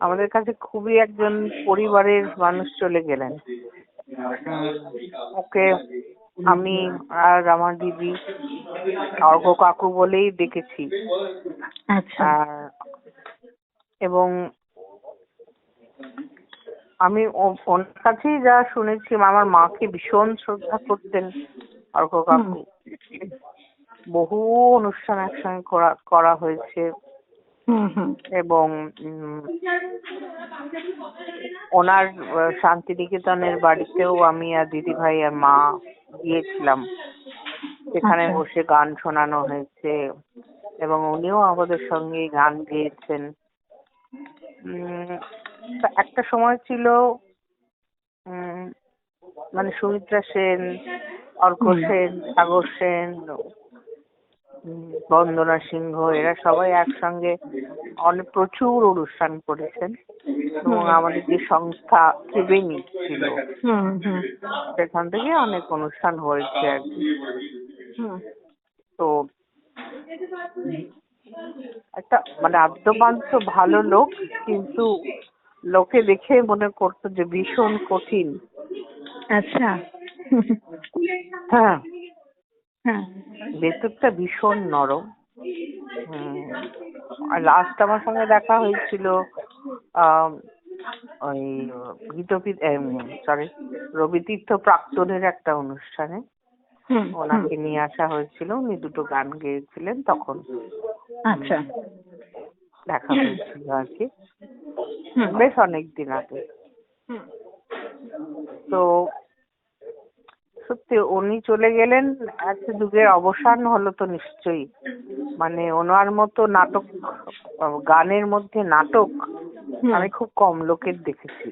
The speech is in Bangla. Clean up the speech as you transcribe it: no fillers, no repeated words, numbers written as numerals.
আমাদের কাছে খুবই একজন পরিবারের মানুষ চলে গেলেন। ওকে আমি আর আমার দিদি অর্ঘ্য কাকু বলেই ডেকেছি। আচ্ছা। এবং আমি ওনার কাছেই যা শুনেছি, আমার মাকে ভীষণ শ্রদ্ধা করতেন অর্ঘ্য কাকু। বহু অনুষ্ঠান একসঙ্গে করা হয়েছে এবং ওনার শান্তিনিকেতনের বাড়িতেও আমি আর দিদি ভাই আর মা গিয়েছিলাম। সেখানে বসে গান শোনানো হয়েছে এবং উনিও আমাদের সঙ্গে গান গেয়েছেন। একটা সময় ছিল মানে সুমিত্রা সেন, অর্ক সেন, সাগর সেন, বন্দনা সিংহ, এরা সবাই একসঙ্গে অনেক প্রচুর অনুষ্ঠান করেছেন এবং আমাদের যে সংস্থা ত্রিবেণী ছিল সেখান থেকে অনেক অনুষ্ঠান হয়েছে আর কি। তো একটা মানে আদ্যপান্ত ভালো লোক, কিন্তু লোকে দেখে মনে করতো যে ভীষণ কঠিন। আচ্ছা। হ্যাঁ, ভেতরটা ভীষণ নরম। আর লাস্ট আমার সঙ্গে দেখা হয়েছিল ওই রবিতীর্থ প্রাক্তনের একটা অনুষ্ঠানে। ওনাকে নিয়ে আসা হয়েছিল, উনি দুটো গান গেয়েছিলেন, তখন আচ্ছা দেখা হয়েছিল আর কি, বেশ অনেকদিন আগে। তো সত্যি উনি চলে গেলেন, একটা যুগের অবসান হলো তো নিশ্চয়ই। মানে ওনার মতো নাটক, গানের মধ্যে নাটক আমি খুব কম লোকের দেখেছি।